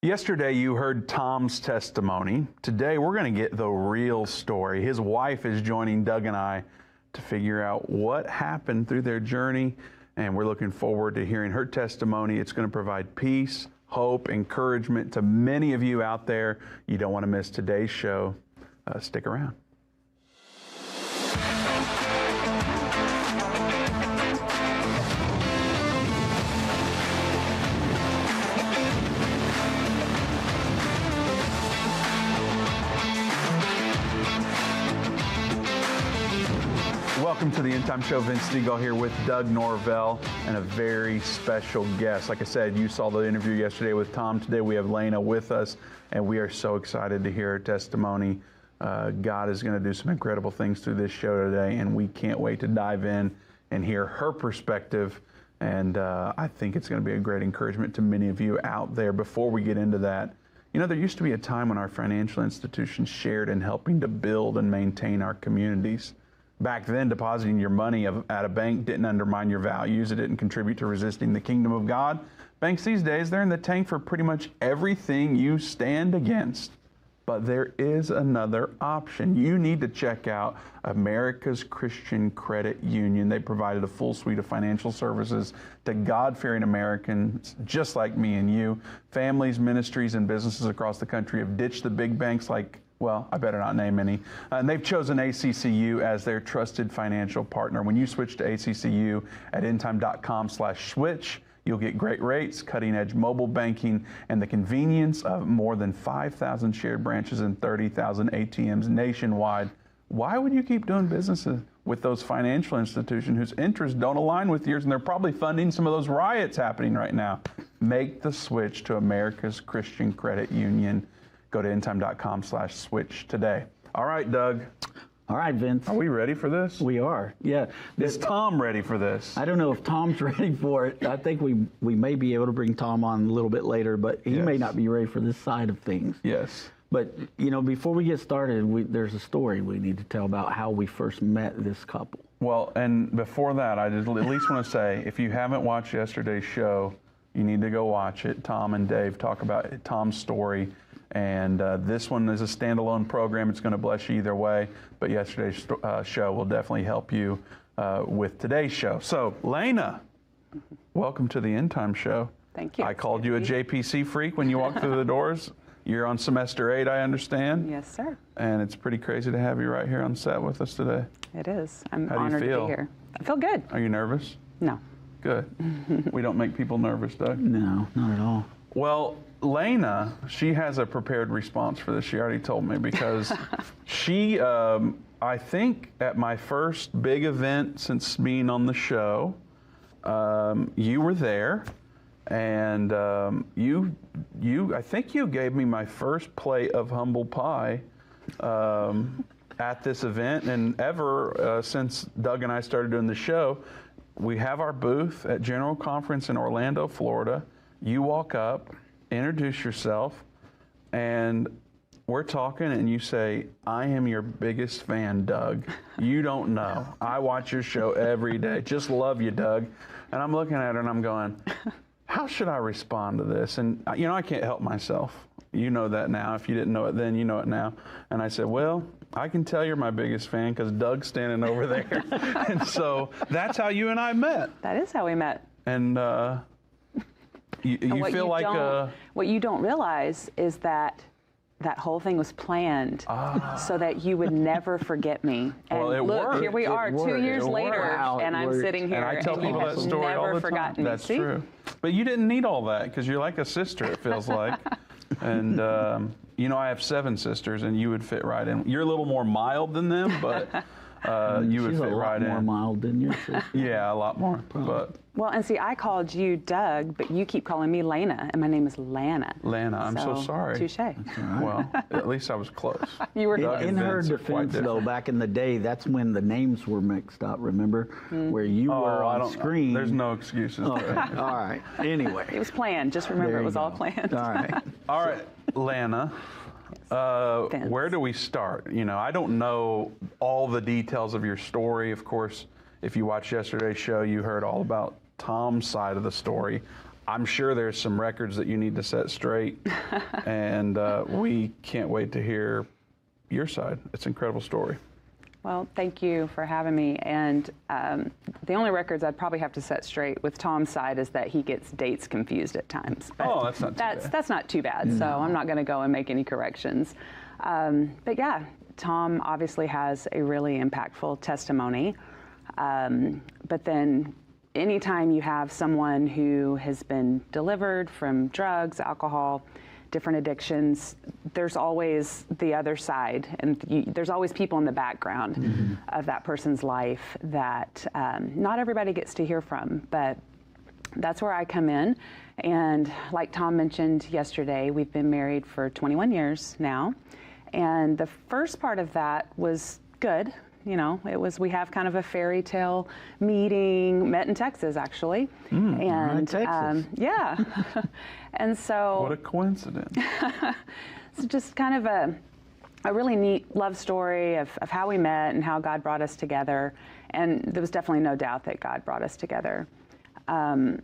Yesterday, you heard Tom's testimony. Today, we're going to get the real story. His wife is joining Doug and I to figure out what happened through their journey, and we're looking forward to hearing her testimony. It's going to provide peace, hope, encouragement to many of you out there. You don't want to miss today's show. Stick around. Welcome to the Endtime Show. Vince Stegall here with Doug Norvell and a very special guest. Like I said, you saw the interview yesterday with Tom. Today we have Lana with us, and we are so excited to hear her testimony. God is going to do some incredible things through this show today, and we can't wait to dive in and hear her perspective. And I think it's going to be a great encouragement to many of you out there. Before we get into that, you know, there used to be a time when our financial institutions shared in helping to build and maintain our communities. Back then, depositing your money at a bank didn't undermine your values. It didn't contribute to resisting the kingdom of God. Banks these days, they're in the tank for pretty much everything you stand against. But there is another option. You need to check out America's Christian Credit Union. They provided a full suite of financial services to God-fearing Americans just like me and you. Families, ministries, and businesses across the country have ditched the big banks like, well, I better not name any. And they've chosen ACCU as their trusted financial partner. When you switch to ACCU at endtime.com/switch, you'll get great rates, cutting-edge mobile banking, and the convenience of more than 5,000 shared branches and 30,000 ATMs nationwide. Why would you keep doing business with those financial institutions whose interests don't align with yours, and they're probably funding some of those riots happening right now? Make the switch to America's Christian Credit Union. Go to endtime.com/switch today. All right, Doug. All right, Vince. Are we ready for this? We are, yeah. Is Tom ready for this? I don't know if Tom's ready for it. I think we may be able to bring Tom on a little bit later, but he may not be ready for this side of things. Yes. But, you know, before we get started, there's a story we need to tell about how we first met this couple. Well, and before that, I just at least want to say, if you haven't watched yesterday's show, you need to go watch it. Tom and Dave talk about Tom's story. And this one is a standalone program. It's going to bless you either way. But yesterday's show will definitely help you with today's show. So, Lana, welcome to the Endtime Show. Thank you. I called you a JPC freak when you walked through the doors. You're on semester 8, I understand. Yes, sir. And it's pretty crazy to have you right here on set with us today. It is. I'm How do you honored to feel? be here. I feel good. Are you nervous? No. Good. We don't make people nervous, Doug. No, not at all. Well, Lana, she has a prepared response for this. She already told me because she, I think at my first big event since being on the show, you were there, and I think you gave me my first plate of humble pie at this event, and ever since Doug and I started doing the show, we have our booth at General Conference in Orlando, Florida. You walk up, introduce yourself, and we're talking, and you say, "I am your biggest fan, Doug. You don't know. I watch your show every day. Just love you, Doug." And I'm looking at her, and I'm going, how should I respond to this? And, you know, I can't help myself. You know that now. If you didn't know it then, you know it now. And I said, well, I can tell you're my biggest fan because Doug's standing over there. And so that's how you and I met. That is how we met. And you feel like... what you don't realize is that whole thing was planned so that you would never forget me. And well, it look, worked. Here we are, 2 years later, Wow, and I'm sitting here, and I tell and you people have that story all never the forgotten time. me. That's See? true. But you didn't need all that because you're like a sister, it feels like. And, you know, I have 7 sisters, and you would fit right in. You're a little more mild than them, but you would fit right in. She's a lot more mild than your sister. Yeah, a lot more. But Well, and see, I called you Doug, but you keep calling me Lana, and my name is Lana. Lana, I'm so sorry. Touche. Well, at least I was close. You were Doug close. and In her Vince are quite defense, though, different. back in the day, that's when the names were mixed up, remember? Where you were I on don't, screen. There's no excuses. Okay, all right. Anyway. It was planned. Just remember, There it you was all go. planned. All right. All right, Lana. Vince. Where do we start? You know, I don't know all the details of your story. Of course, if you watched yesterday's show, you heard all about Tom's side of the story. I'm sure there's some records that you need to set straight, and we can't wait to hear your side. It's an incredible story. Well, thank you for having me. And the only records I'd probably have to set straight with Tom's side is that he gets dates confused at times. But that's not too bad. That's not too bad. So I'm not going to go and make any corrections. But yeah, Tom obviously has a really impactful testimony. But then anytime you have someone who has been delivered from drugs, alcohol, different addictions, there's always the other side, and there's always people in the background of that person's life that not everybody gets to hear from, but that's where I come in. And like Tom mentioned yesterday, we've been married for 21 years now, and the first part of that was good. You know, we have kind of a fairy tale meeting, met in Texas actually. And Texas. Yeah. And so. What a coincidence. It's just kind of a really neat love story of how we met and how God brought us together. And there was definitely no doubt that God brought us together. And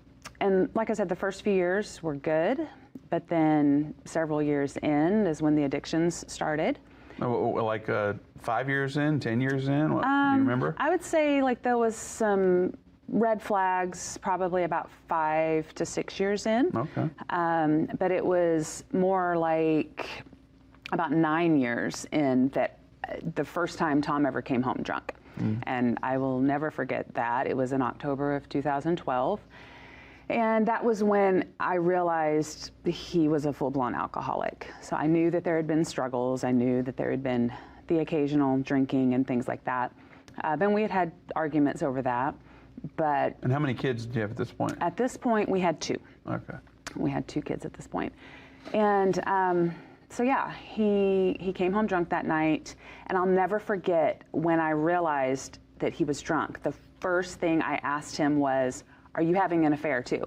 like I said, the first few years were good, but then several years in is when the addictions started. Like 5 years in, 10 years in? Do you remember? I would say like there was some red flags probably about 5 to 6 years in. Okay. But it was more like about 9 years in that the first time Tom ever came home drunk. And I will never forget that. It was in October of 2012. And that was when I realized he was a full-blown alcoholic. So I knew that there had been struggles. I knew that there had been the occasional drinking and things like that. Then we had arguments over that. But and how many kids do you have at this point? At this point, we had 2. Okay. We had 2 kids at this point. And so yeah, he came home drunk that night. And I'll never forget when I realized that he was drunk. The first thing I asked him was, "Are you having an affair too?"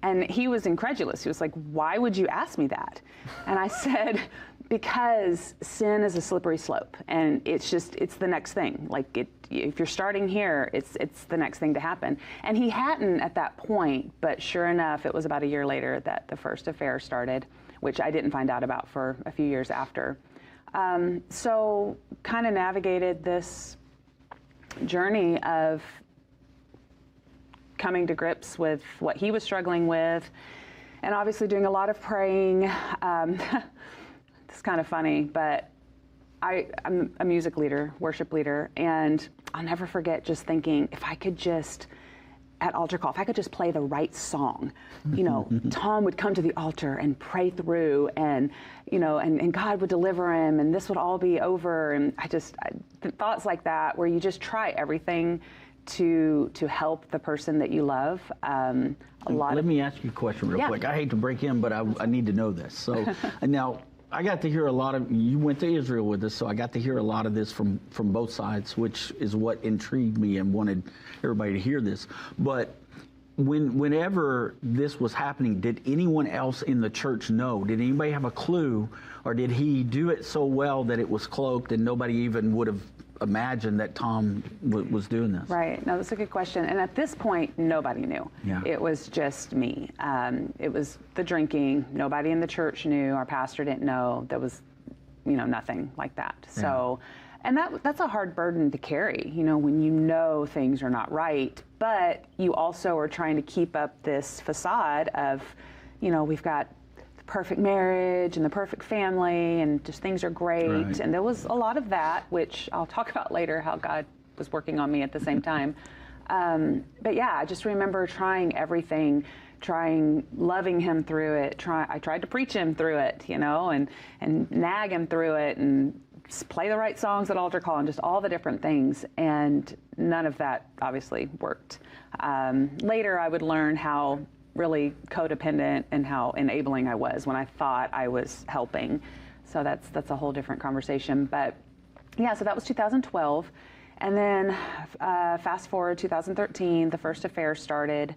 And he was incredulous. He was like, "Why would you ask me that?" And I said, "Because sin is a slippery slope, and it's the next thing. Like if you're starting here, it's the next thing to happen." And he hadn't at that point, but sure enough, it was about a year later that the first affair started, which I didn't find out about for a few years after. So kind of navigated this journey of coming to grips with what he was struggling with, and obviously doing a lot of praying. It's kind of funny, but I'm a music leader, worship leader, and I'll never forget just thinking, if I could just, at altar call, if I could just play the right song, Tom would come to the altar and pray through, and and God would deliver him, and this would all be over. And thoughts like that, where you just try everything to help the person that you love. Let me ask you a question real quick. I hate to break in, but I need to know this. So now I got to hear a lot of, you went to Israel with us, so I got to hear a lot of this from both sides, which is what intrigued me and wanted everybody to hear this. But whenever this was happening, did anyone else in the church know? Did anybody have a clue, or did he do it so well that it was cloaked and nobody even would have imagined that Tom was doing this? Right. No, that's a good question. And at this point, nobody knew. Yeah. It was just me. It was the drinking. Nobody in the church knew. Our pastor didn't know. There was, nothing like that. So, and that's a hard burden to carry, when you know things are not right, but you also are trying to keep up this facade of, we've got perfect marriage and the perfect family and just things are great. Right. And there was a lot of that, which I'll talk about later, how God was working on me at the same time. But yeah, I just remember trying everything, loving him through it. I tried to preach him through it, and nag him through it, and play the right songs at altar call, and just all the different things. And none of that obviously worked. Later, I would learn how really codependent and how enabling I was when I thought I was helping. So that's a whole different conversation. But yeah, so that was 2012. And then fast forward 2013, the first affair started.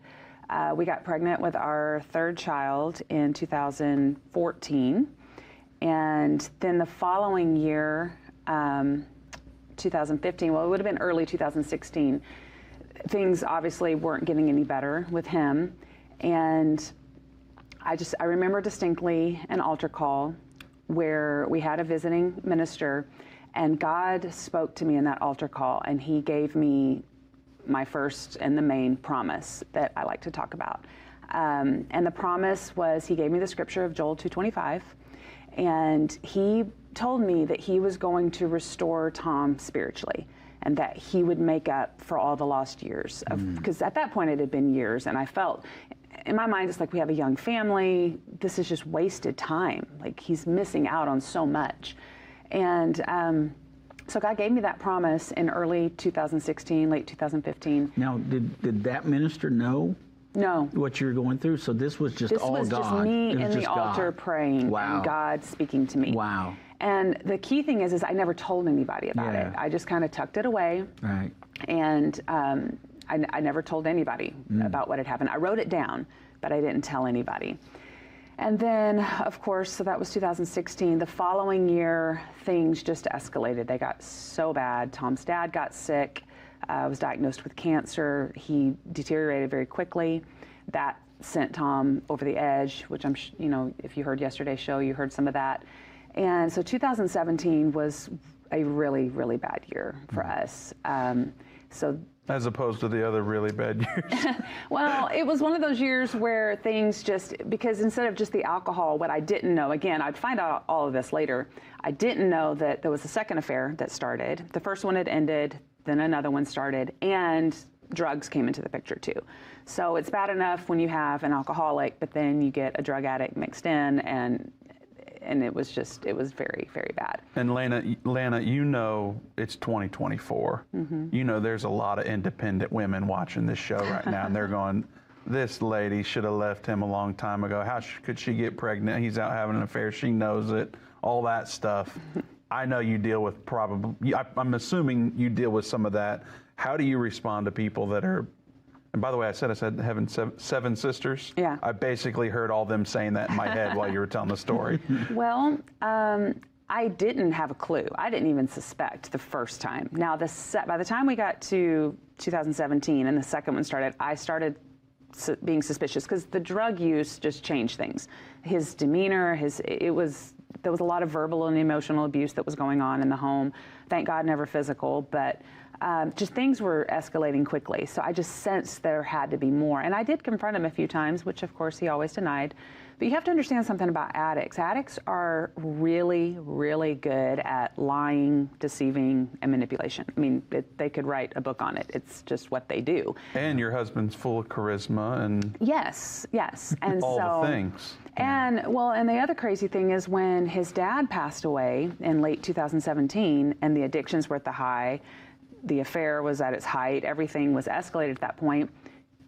We got pregnant with our 3rd child in 2014. And then the following year, 2015, well, it would have been early 2016, things obviously weren't getting any better with him. And I remember distinctly an altar call where we had a visiting minister, and God spoke to me in that altar call, and he gave me my first and the main promise that I like to talk about. And the promise was, he gave me the scripture of Joel 2:25, and he told me that he was going to restore Tom spiritually, and that he would make up for all the lost years. Because at that point it had been years, and I felt, in my mind, it's like, we have a young family, this is just wasted time. Like, he's missing out on so much. And so God gave me that promise in early 2016, late 2015. Now, did that minister know? No. What you were going through? So this was just all God. This was just me in the altar praying, and God speaking to me. Wow. And the key thing is I never told anybody about it. I just kind of tucked it away. Right. And I never told anybody about what had happened. I wrote it down, but I didn't tell anybody. And then, of course, so that was 2016. The following year, things just escalated. They got so bad. Tom's dad got sick, was diagnosed with cancer. He deteriorated very quickly. That sent Tom over the edge, which if you heard yesterday's show, you heard some of that. And so 2017 was a really, really bad year for us. As opposed to the other really bad years. Well, it was one of those years where things because instead of just the alcohol, what I didn't know, again, I'd find out all of this later, I didn't know that there was a second affair that started. The first one had ended, then another one started, and drugs came into the picture too. So it's bad enough when you have an alcoholic, but then you get a drug addict mixed in, and it was very, very bad. And Lana, it's 2024. There's a lot of independent women watching this show right now, and they're going, this lady should have left him a long time ago. How could she get pregnant? He's out having an affair. She knows it. All that stuff. I know you deal with I'm assuming you deal with some of that. How do you respond to people that are, and by the way, I said having seven sisters. Yeah. I basically heard all them saying that in my head while you were telling the story. Well, I didn't have a clue. I didn't even suspect the first time. Now, by the time we got to 2017 and the second one started, I started being suspicious because the drug use just changed things. His demeanor, there was a lot of verbal and emotional abuse that was going on in the home. Thank God, never physical, but just things were escalating quickly. So I just sensed there had to be more. And I did confront him a few times, which of course he always denied. But you have to understand something about addicts. Addicts are really, really good at lying, deceiving, and manipulation. I mean, they could write a book on it. It's just what they do. And your husband's full of charisma and yes, and all the things. And and the other crazy thing is when his dad passed away in late 2017, and the addictions were at the high, the affair was at its height, everything was escalated at that point,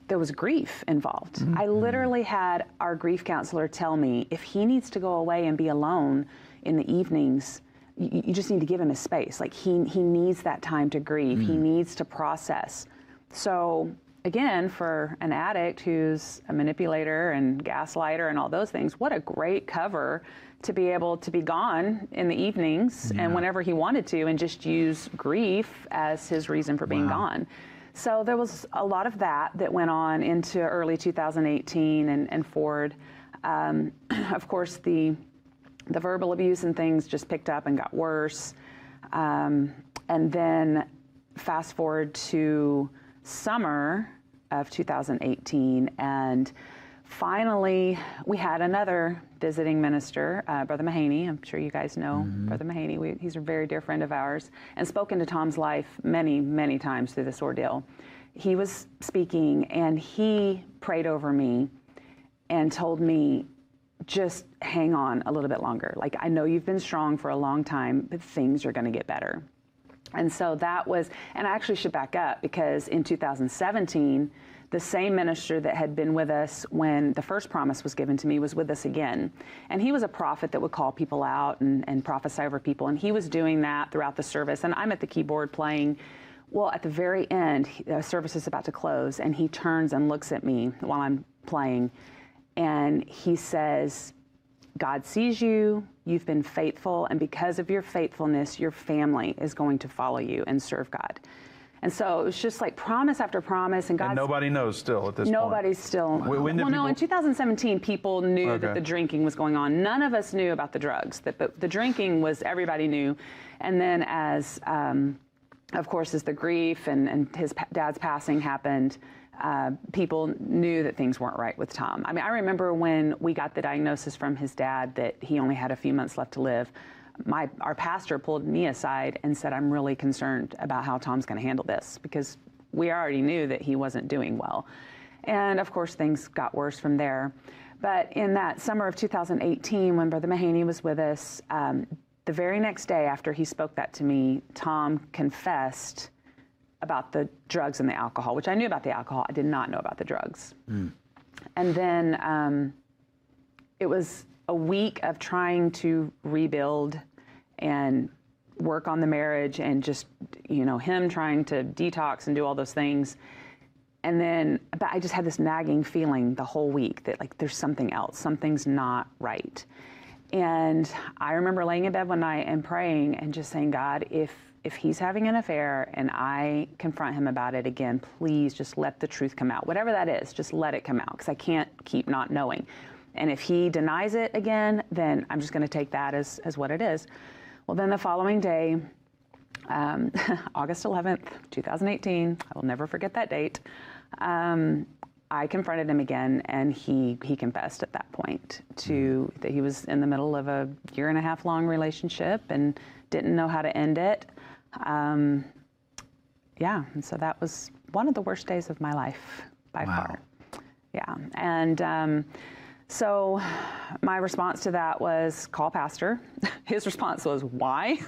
there was grief involved. I literally had our grief counselor tell me, if he needs to go away and be alone in the evenings, you just need to give him his space. Like he needs that time to grieve. He needs to process. So again, for an addict who's a manipulator and gaslighter and all those things, what a great cover to be able to be gone in the evenings and whenever he wanted to, and just use grief as his reason for being gone. So there was a lot of that went on into early 2018 and forward. Of course, the verbal abuse and things just picked up and got worse. And then fast forward to summer of 2018, and finally we had another visiting minister, Brother Mahaney. I'm sure you guys know Brother Mahaney. He's a very dear friend of ours, and spoken to Tom's life many, many times through this ordeal. He was speaking, and he prayed over me and told me, just hang on a little bit longer. Like, I know you've been strong for a long time, but things are going to get better. And so that was, and I actually should back up, because in 2017, the same minister that had been with us when the first promise was given to me was with us again. And he was a prophet that would call people out and prophesy over people. And he was doing that throughout the service. And I'm at the keyboard playing. Well, at the very end, the service is about to close, and he turns and looks at me while I'm playing. And he says, God sees you, you've been faithful, and because of your faithfulness, your family is going to follow you and serve God. And so it was just like promise after promise, and And nobody knows still at this point. Nobody's still. When did No, in 2017, people knew that the drinking was going on. None of us knew about the drugs. The drinking was, everybody knew. And then as, of course, as the grief and his dad's passing happened, people knew that things weren't right with Tom. I mean, I remember when we got the diagnosis from his dad that he only had a few months left to live. Our pastor pulled me aside and said, I'm really concerned about how Tom's going to handle this, because we already knew that he wasn't doing well. And of course, things got worse from there. But in that summer of 2018, when Brother Mahaney was with us, the very next day after he spoke that to me, Tom confessed about the drugs and the alcohol, which I knew about the alcohol. I did not know about the drugs. And then it was a week of trying to rebuild and work on the marriage, and just, him trying to detox and do all those things. And then, but I just had this nagging feeling the whole week that like there's something else, something's not right. And I remember laying in bed one night and praying and just saying, God, if he's having an affair and I confront him about it again, please just let the truth come out. Whatever that is, just let it come out, because I can't keep not knowing. And if he denies it again, then I'm just going to take that as what it is. Well, then the following day, August 11th, 2018, I will never forget that date, I confronted him again, and he confessed at that point that he was in the middle of a 1.5 year long relationship and didn't know how to end it. And so that was one of the worst days of my life by far. Yeah, and so my response to that was call pastor. His response was, why?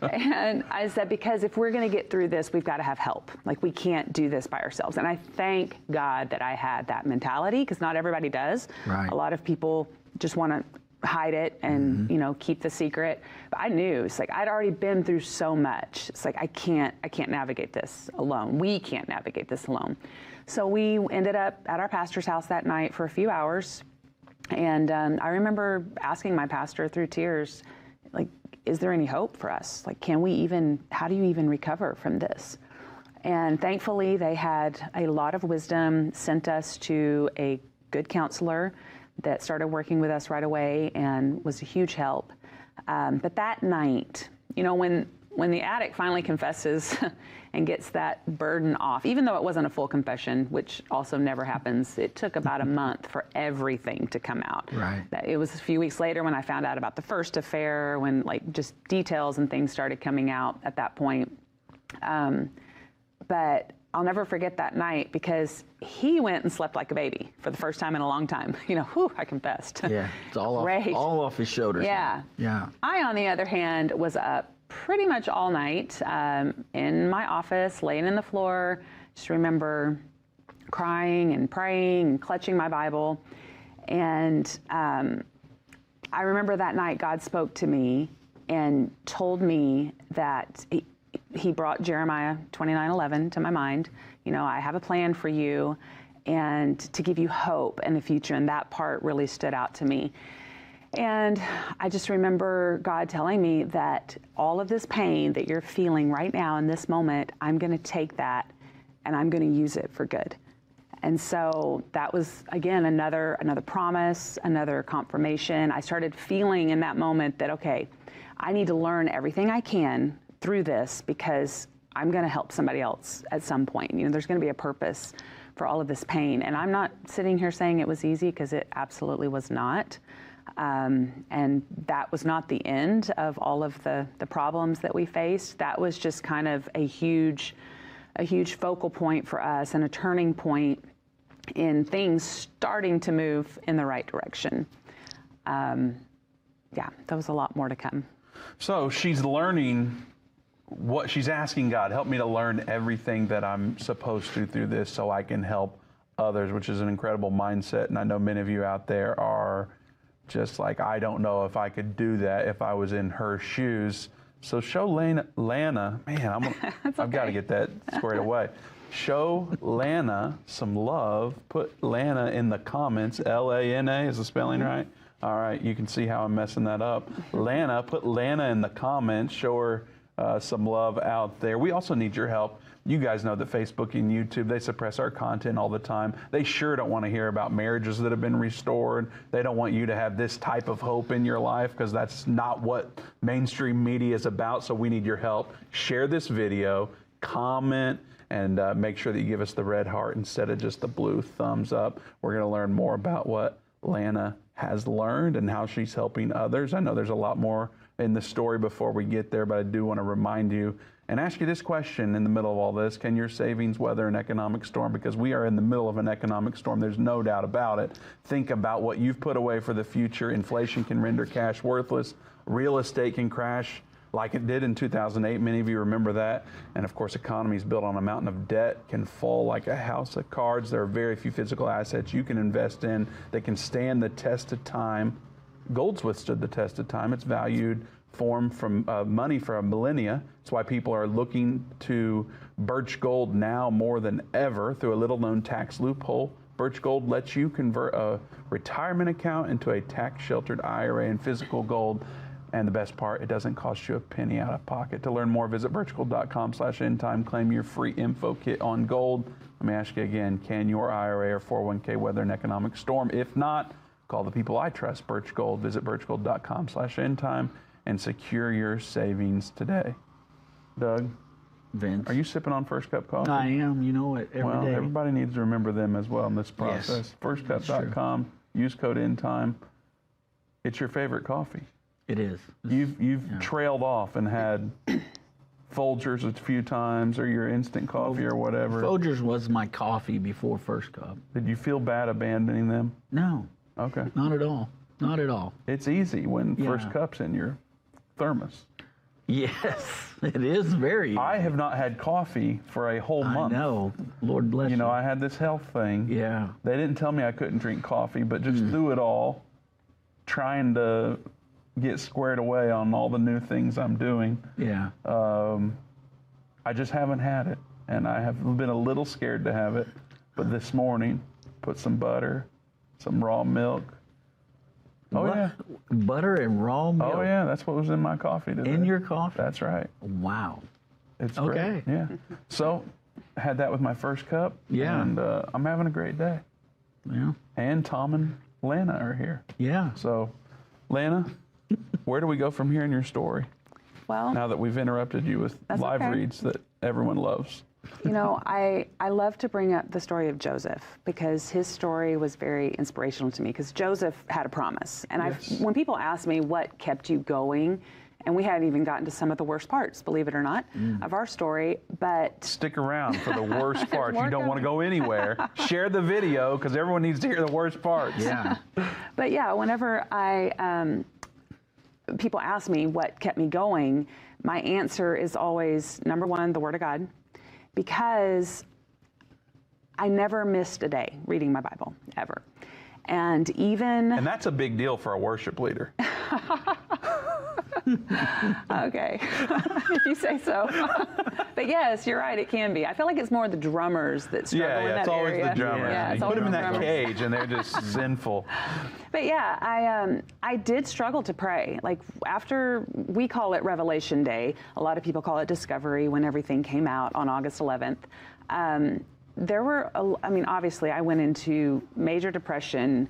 And I said, because if we're going to get through this, we've got to have help. Like, we can't do this by ourselves. And I thank God that I had that mentality, because not everybody does. Right. A lot of people just want to hide it and, keep the secret. But I knew, it's like, I'd already been through so much. It's like, I can't navigate this alone. We can't navigate this alone. So we ended up at our pastor's house that night for a few hours. And I remember asking my pastor through tears, like, is there any hope for us? Like, how do you even recover from this? And thankfully, they had a lot of wisdom, sent us to a good counselor that started working with us right away and was a huge help. But that night, when the addict finally confesses and gets that burden off, even though it wasn't a full confession, which also never happens, it took about a month for everything to come out. Right. It was a few weeks later when I found out about the first affair, when just details and things started coming out at that point. But I'll never forget that night, because he went and slept like a baby for the first time in a long time. I confessed. Yeah, it's all off his shoulders. Yeah. Yeah. I, on the other hand, was up pretty much all night in my office, laying in the floor. Just remember crying and praying and clutching my Bible. And I remember that night God spoke to me and told me that he brought Jeremiah 29:11 to my mind. I have a plan for you and to give you hope in the future. And that part really stood out to me. And I just remember God telling me that all of this pain that you're feeling right now in this moment, I'm going to take that and I'm going to use it for good. And so that was, again, another promise, another confirmation. I started feeling in that moment that, okay, I need to learn everything I can through this, because I'm going to help somebody else at some point. There's going to be a purpose for all of this pain. And I'm not sitting here saying it was easy, because it absolutely was not. And that was not the end of all of the problems that we faced. That was just kind of a huge focal point for us, and a turning point in things starting to move in the right direction. There was a lot more to come. So she's learning what she's asking God, help me to learn everything that I'm supposed to through this so I can help others, which is an incredible mindset. And I know many of you out there are just like, I don't know if I could do that if I was in her shoes. So show Lana, man, I've got to get that squared away. Show Lana some love. Put Lana in the comments. Lana, is the spelling right? All right, you can see how I'm messing that up. Lana, put Lana in the comments. Show her some love out there. We also need your help. You guys know that Facebook and YouTube, they suppress our content all the time. They sure don't want to hear about marriages that have been restored. They don't want you to have this type of hope in your life, because that's not what mainstream media is about. So we need your help. Share this video, comment, and make sure that you give us the red heart instead of just the blue thumbs up. We're going to learn more about what Lana has learned and how she's helping others. I know there's a lot more in the story before we get there, but I do want to remind you and ask you this question in the middle of all this. Can your savings weather an economic storm? Because we are in the middle of an economic storm. There's no doubt about it. Think about what you've put away for the future. Inflation can render cash worthless. Real estate can crash like it did in 2008. Many of you remember that. And of course, economies built on a mountain of debt can fall like a house of cards. There are very few physical assets you can invest in that can stand the test of time. Gold's withstood the test of time. It's valued from money for a millennia. That's why people are looking to Birch Gold now more than ever through a little-known tax loophole. Birch Gold lets you convert a retirement account into a tax-sheltered IRA in physical gold. And the best part, it doesn't cost you a penny out of pocket. To learn more, visit birchgold.com/endtime. Claim your free info kit on gold. Let me ask you again, can your IRA or 401k weather an economic storm? If not, call the people I trust, Birch Gold. Visit birchgold.com/endtime and secure your savings today. Doug, Vince, are you sipping on First Cup coffee? I am. You know it, every day. Everybody needs to remember them as well in this process. Yes, Firstcup.com, use code Endtime. It's your favorite coffee. It is. You've trailed off and had Folgers a few times, or your instant coffee or whatever. Folgers was my coffee before First Cup. Did you feel bad abandoning them? No. Okay. Not at all. Not at all. It's easy when First Cup's in your thermos. Yes, it is very easy. I have not had coffee for a whole month. I know. Lord bless you. You know, I had this health thing. Yeah. They didn't tell me I couldn't drink coffee, but just through it all, trying to get squared away on all the new things I'm doing. Yeah. I just haven't had it, and I have been a little scared to have it. But this morning, put some butter, some raw milk. Oh, yeah. Butter and raw milk. Oh, yeah. That's what was in my coffee today. In your coffee? That's right. Wow. It's okay. Great. Yeah. So, I had that with my first cup. Yeah. And I'm having a great day. Yeah. And Tom and Lana are here. Yeah. So, Lana, where do we go from here in your story? Well, now that we've interrupted you with live reads that everyone loves. You know, I love to bring up the story of Joseph, because his story was very inspirational to me, because Joseph had a promise. And when people ask me what kept you going, and we hadn't even gotten to some of the worst parts, believe it or not, of our story, but... Stick around for the worst parts. You don't want to go anywhere. Share the video, because everyone needs to hear the worst parts. Yeah. But yeah, whenever people ask me what kept me going, my answer is always, number one, the Word of God. Because I never missed a day reading my Bible, ever. And that's a big deal for a worship leader. Okay, if you say so. But yes, you're right, it can be. I feel like it's more the drummers that struggle in that area. It's always the drummers. Yeah, you put them in that cage and they're just sinful. But yeah, I did struggle to pray. Like, after, we call it Revelation Day, a lot of people call it Discovery, when everything came out on August 11th. There were, obviously I went into major depression,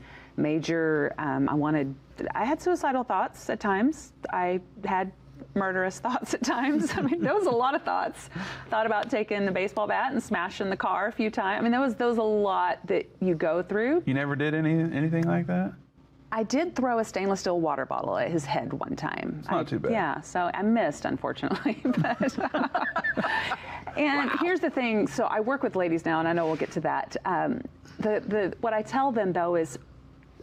I had suicidal thoughts at times. I had murderous thoughts at times. I mean, there was a lot of thoughts. Thought about taking the baseball bat and smashing the car a few times. I mean, there was a lot that you go through. You never did anything like that? I did throw a stainless steel water bottle at his head one time. It's not too bad. Yeah, so I missed, unfortunately. And here's the thing. So I work with ladies now, and I know we'll get to that. What I tell them, though, is,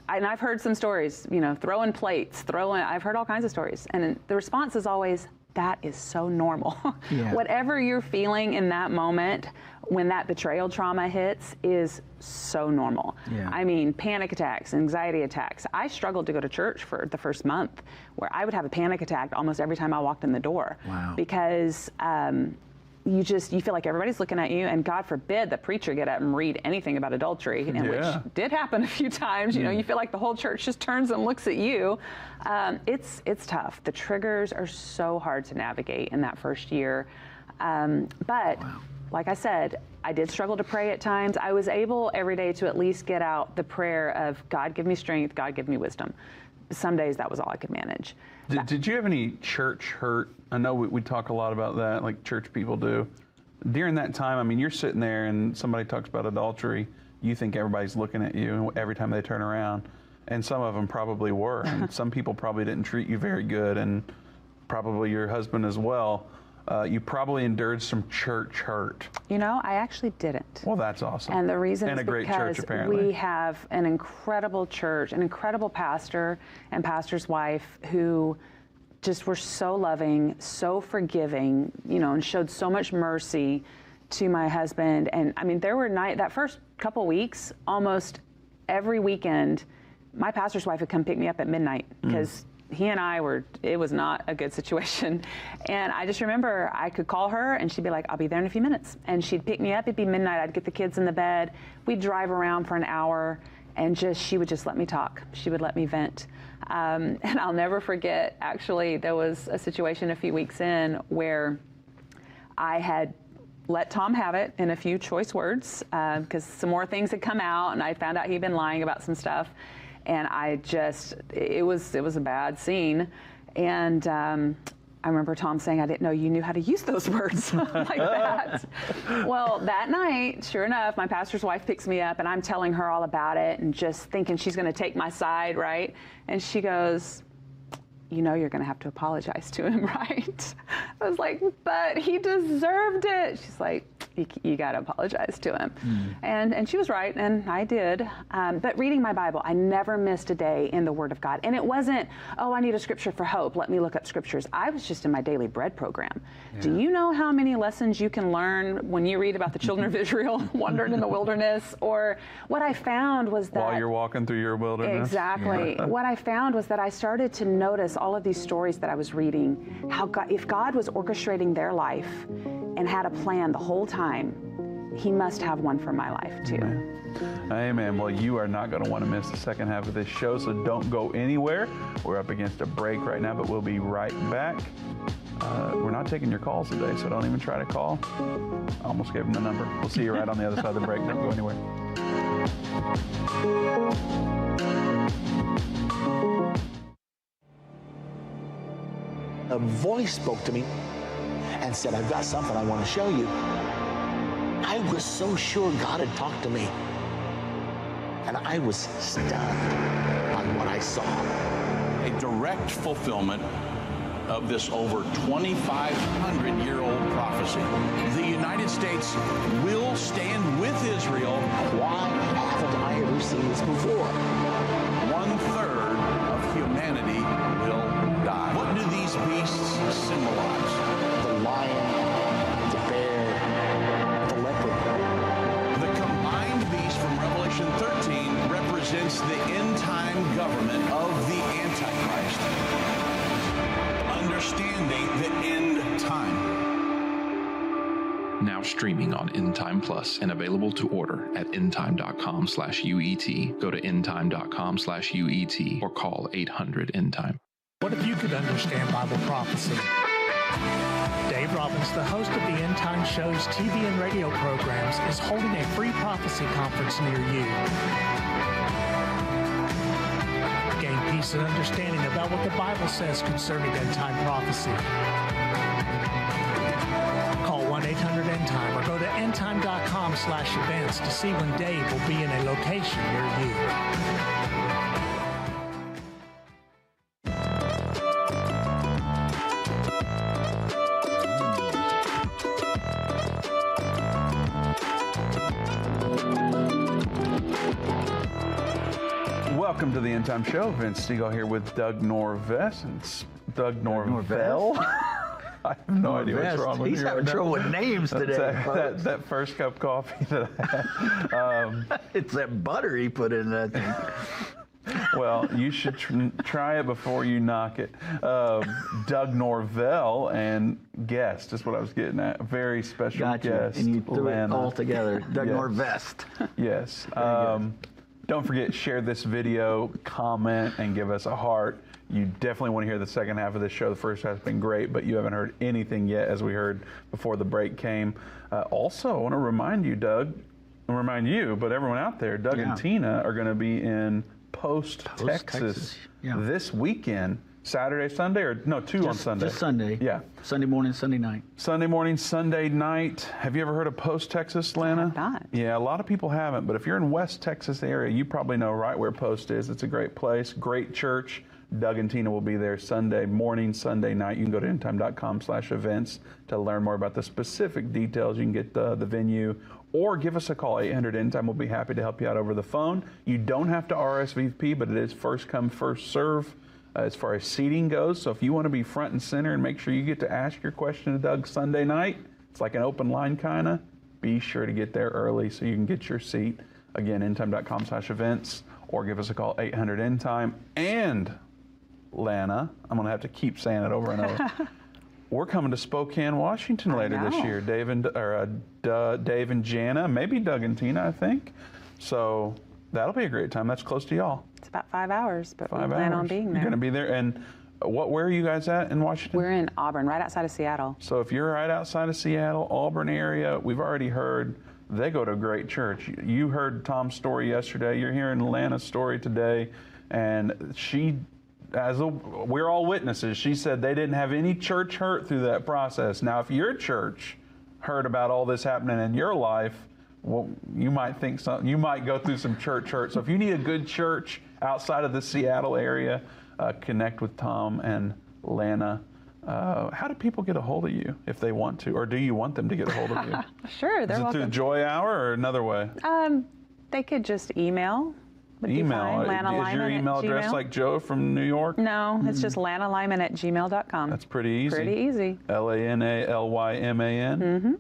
and I've heard some stories, throwing plates, I've heard all kinds of stories. And the response is always, that is so normal. Yeah. Whatever you're feeling in that moment, when that betrayal trauma hits, is so normal. Yeah. I mean, panic attacks, anxiety attacks. I struggled to go to church for the first month, where I would have a panic attack almost every time I walked in the door. Wow. Because you feel like everybody's looking at you, and God forbid the preacher get up and read anything about adultery, and which did happen a few times. You feel like the whole church just turns and looks at you. It's tough. The triggers are so hard to navigate in that first year. But like I said, I did struggle to pray at times. I was able every day to at least get out the prayer of, God, give me strength, God, give me wisdom. Some days that was all I could manage. Did you have any church hurt? I know we talk a lot about that, like church people do. During that time, I mean, you're sitting there and somebody talks about adultery. You think everybody's looking at you every time they turn around. And some of them probably were. And some people probably didn't treat you very good, and probably your husband as well. You probably endured some church hurt. I actually didn't. Well, that's awesome. And the reason is a great because church, apparently. We have an incredible church, an incredible pastor and pastor's wife who just were so loving, so forgiving, and showed so much mercy to my husband. And I mean, there were that first couple weeks, almost every weekend, my pastor's wife would come pick me up at midnight because he and I it was not a good situation. And I just remember I could call her and she'd be like, I'll be there in a few minutes. And she'd pick me up, it'd be midnight, I'd get the kids in the bed, we'd drive around for an hour, and she would just let me talk. She would let me vent. And I'll never forget, actually, there was a situation a few weeks in where I had let Tom have it in a few choice words because some more things had come out and I found out he'd been lying about some stuff. And it was a bad scene. And I remember Tom saying, I didn't know you knew how to use those words like that. Well, that night, sure enough, my pastor's wife picks me up and I'm telling her all about it and just thinking she's going to take my side, right? And she goes, you're going to have to apologize to him, right? I was like, but he deserved it. She's like, you got to apologize to him. And she was right, and I did. But reading my Bible, I never missed a day in the Word of God. And it wasn't, I need a scripture for hope. Let me look up scriptures. I was just in my daily bread program. Yeah. Do you know how many lessons you can learn when you read about the children of Israel wandering in the wilderness? Or what I found was that... While you're walking through your wilderness? Exactly. Yeah. What I found was that I started to notice all of these stories that I was reading, how if God was orchestrating their life and had a plan the whole time, he must have one for my life too. Amen. Well, you are not going to want to miss the second half of this show, so don't go anywhere. We're up against a break right now, but we'll be right back. We're not taking your calls today, so don't even try to call. I almost gave them the number. We'll see you right on the other side of the break. Don't go anywhere. A voice spoke to me and said, I've got something I want to show you. I was so sure God had talked to me. And I was stunned by what I saw. A direct fulfillment of this over 2,500-year-old prophecy. The United States will stand with Israel. Why haven't I ever seen this before? 1/3 of humanity will die. What do these beasts symbolize? The lion, the bear, the leopard. The combined beast from Revelation 13 represents the end-time government of the Antichrist. Understanding the end time. Now streaming on Endtime Plus and available to order at endtime.com/UET. Go to endtime.com/UET or call 800-ENDTIME. What if you could understand Bible prophecy? Dave Robbins, the host of the End Time Show's TV and radio programs, is holding a free prophecy conference near you. Gain peace and understanding about what the Bible says concerning end-time prophecy. Call 1-800-ENDTIME or go to endtime.com/events to see when Dave will be in a location near you. Welcome to the End Time Show. Vince Stegall here with Doug Norvell. Doug Norvell? I have no idea what's wrong with you. He's having trouble with names today. That first cup of coffee that I had. It's that butter he put in that thing. Well, you should try it before you knock it. Doug Norvell and guest is what I was getting at. A very special guest. And you threw Lana. it all together. Doug Yes. Norvest. Yes. Don't forget, share this video, comment, and give us a heart. You definitely want to hear the second half of this show. The first half has been great, but you haven't heard anything yet, as we heard before the break came. Also, I want to remind you, Doug, and remind you, but everyone out there, Doug and Tina are going to be in Post, Texas this weekend. Saturday, Sunday, or no, on Sunday. Just Sunday. Yeah. Sunday morning, Sunday night. Sunday morning, Sunday night. Have you ever heard of Post, Texas, Lana? I have not. Yeah, a lot of people haven't, but if you're in West Texas area, you probably know right where Post is. It's a great place, great church. Doug and Tina will be there Sunday morning, Sunday night. You can go to endtime.com/events to learn more about the specific details. You can get the venue, or give us a call, 800-ENDTIME. We'll be happy to help you out over the phone. You don't have to RSVP, but it is first come, first serve as far as seating goes. So if you want to be front and center and make sure you get to ask your question to Doug Sunday night, it's like an open line kind of, be sure to get there early so you can get your seat. Again, endtime.com/events, or give us a call, 800-ENDTIME. And Lana, I'm going to have to keep saying it over and over. We're coming to Spokane, Washington later this year. Dave and Jana, maybe Doug and Tina, I think. So that'll be a great time. That's close to y'all. It's about 5 hours, but we 5 plan hours. on being there. You're going to be there. And where are you guys at in Washington? We're in Auburn, right outside of Seattle. So if you're right outside of Seattle, Auburn area, we've already heard they go to a great church. You heard Tom's story yesterday. You're hearing Lana's story today. And we're all witnesses. She said they didn't have any church hurt through that process. Now, if your church heard about all this happening in your life, well, you might think something. You might go through some church hurt. So if you need a good church outside of the Seattle area, connect with Tom and Lana. How do people get a hold of you if they want to, or do you want them to get a hold of you? Sure, they're welcome. Is it through the Joy Hour or another way? They could just email. Email. Is your email address like Joe from New York? No, it's just lanalyman@gmail.com. That's pretty easy. Pretty easy. LANALYMAN.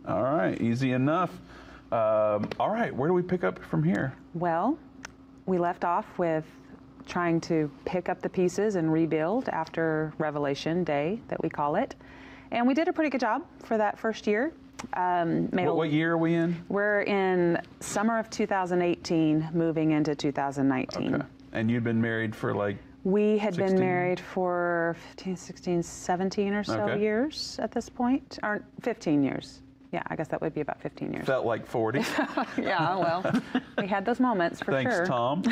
All right, easy enough. All right, where do we pick up from here? Well, we left off with trying to pick up the pieces and rebuild after Revelation Day, that we call it. And we did a pretty good job for that first year. What year are we in? We're in summer of 2018, moving into 2019. Okay. And you'd been married for like We had 16? been married for 15, 16, 17 or so years at this point. Or 15 years. Yeah, I guess that would be about 15 years. Felt like 40. Yeah, well, we had those moments for Thanks, sure. Tom.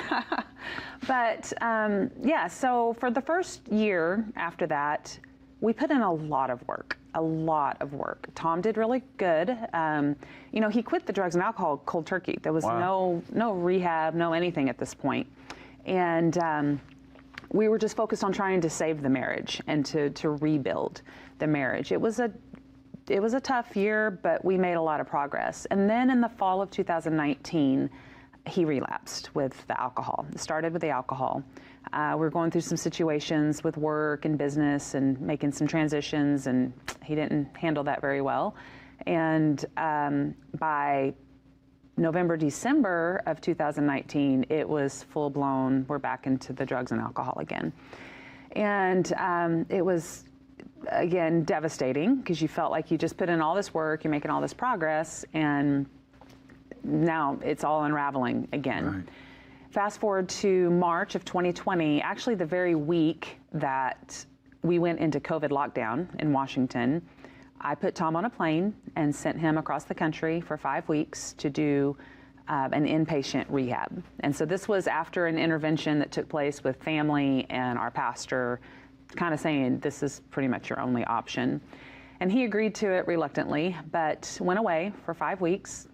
But yeah, so for the first year after that, we put in a lot of work. Tom did really good. You know, he quit the drugs and alcohol cold turkey. There was no rehab, no anything at this point. And we were just focused on trying to save the marriage and to rebuild the marriage. It was a tough year, but we made a lot of progress. And then in the fall of 2019, he relapsed with the alcohol. It started with the alcohol. We were going through some situations with work and business and making some transitions, and he didn't handle that very well. And by November, December of 2019, it was full blown, we're back into the drugs and alcohol again. And it was, again, devastating, because you felt like you just put in all this work, you're making all this progress, and now it's all unraveling again. Right. Fast forward to March of 2020, actually the very week that we went into COVID lockdown in Washington, I put Tom on a plane and sent him across the country for 5 weeks to do an inpatient rehab. And so this was after an intervention that took place with family and our pastor, kind of saying this is pretty much your only option. And he agreed to it reluctantly, but went away for 5 weeks.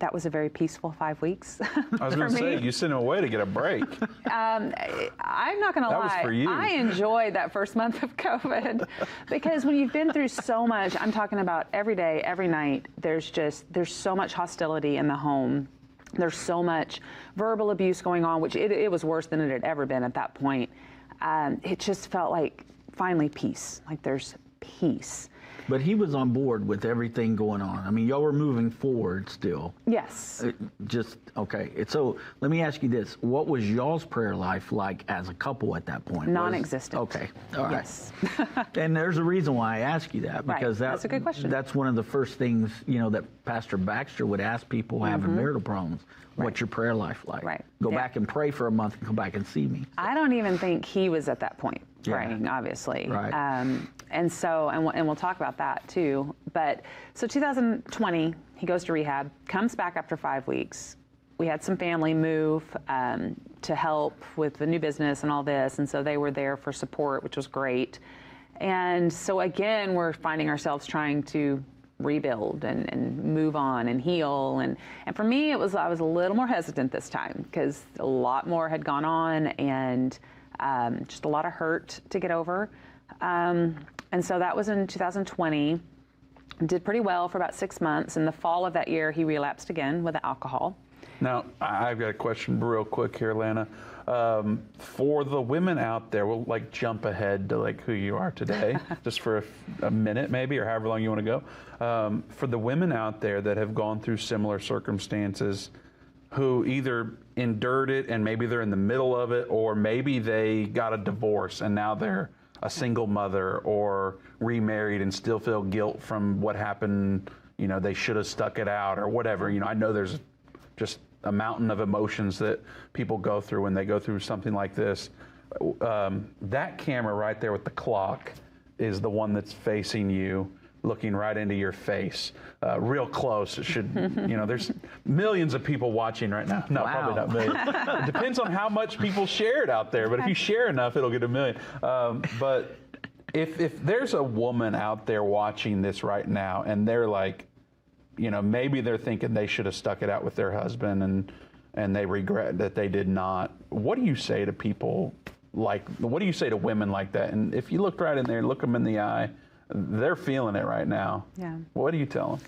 That was a very peaceful 5 weeks. I was going to say, you sent him away to get a break. I'm not going to lie. That was for you. I enjoyed that first month of COVID, because when you've been through so much, I'm talking about every day, every night, there's so much hostility in the home. There's so much verbal abuse going on, which it was worse than it had ever been at that point. It just felt like finally peace, like there's peace. But he was on board with everything going on. I mean, y'all were moving forward still. Yes. Okay. So let me ask you this. What was y'all's prayer life like as a couple at that point? Non-existent. Okay. All right. Yes. And there's a reason why I ask you that, because that's a good question. That's one of the first things, that Pastor Baxter would ask people having marital problems. What's your prayer life like? Right. Go back and pray for a month and come back and see me. I don't even think he was at that point praying, obviously. Right. And so, and we'll talk about that too. But so 2020, he goes to rehab, comes back after 5 weeks. We had some family move to help with the new business and all this. And so they were there for support, which was great. And so again, we're finding ourselves trying to rebuild and move on and heal. And for me, I was a little more hesitant this time because a lot more had gone on and just a lot of hurt to get over. And so that was in 2020. Did pretty well for about 6 months. In the fall of that year, he relapsed again with alcohol. Now, I've got a question real quick here, Lana. For the women out there, we'll jump ahead to who you are today, just for a minute maybe, or however long you want to go. For the women out there that have gone through similar circumstances, who either endured it and maybe they're in the middle of it, or maybe they got a divorce and now they're a single mother or remarried and still feel guilt from what happened, they should have stuck it out or whatever. I know there's just a mountain of emotions that people go through when they go through something like this. That camera right there with the clock is the one that's facing you, looking right into your face, real close. It should, there's millions of people watching right now. No, wow. Probably not millions. It depends on how much people share it out there, but if you share enough, it'll get a million. But if there's a woman out there watching this right now and they're maybe they're thinking they should have stuck it out with their husband and they regret that they did not. What do you say to people what do you say to women like that? And if you look right in there and look them in the eye, they're feeling it right now. Yeah. What do you tell them?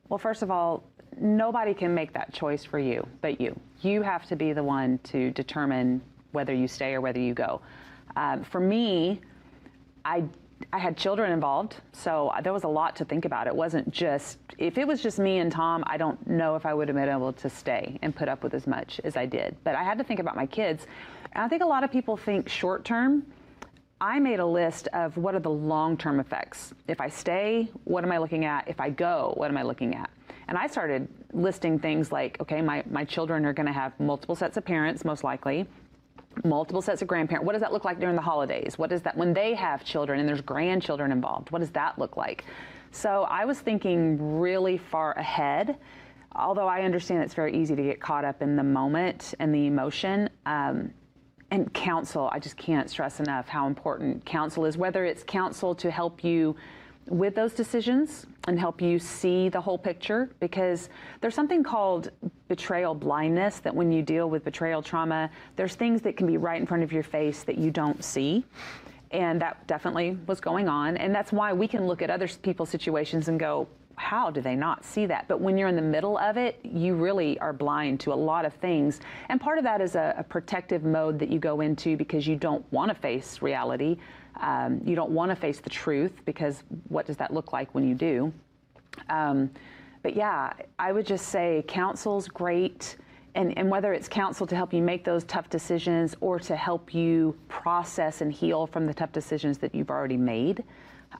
Well, first of all, nobody can make that choice for you but you. You have to be the one to determine whether you stay or whether you go. For me, I had children involved, so there was a lot to think about. It wasn't just, if it was just me and Tom, I don't know if I would have been able to stay and put up with as much as I did. But I had to think about my kids. And I think a lot of people think short term. I made a list of what are the long-term effects. If I stay, what am I looking at? If I go, what am I looking at? And I started listing things like, okay, my children are going to have multiple sets of parents, most likely. Multiple sets of grandparents. What does that look like during the holidays? What is that when they have children and there's grandchildren involved? What does that look like? So I was thinking really far ahead, although I understand it's very easy to get caught up in the moment and the emotion. And counsel, I just can't stress enough how important counsel is, whether it's counsel to help you with those decisions and help you see the whole picture, because there's something called betrayal blindness, that when you deal with betrayal trauma, there's things that can be right in front of your face that you don't see. And that definitely was going on. And that's why we can look at other people's situations and go, how do they not see that? But when you're in the middle of it, you really are blind to a lot of things. And part of that is a protective mode that you go into because you don't want to face reality. You don't want to face the truth, because what does that look like when you do? But yeah, I would just say counsel's great. And whether it's counsel to help you make those tough decisions or to help you process and heal from the tough decisions that you've already made.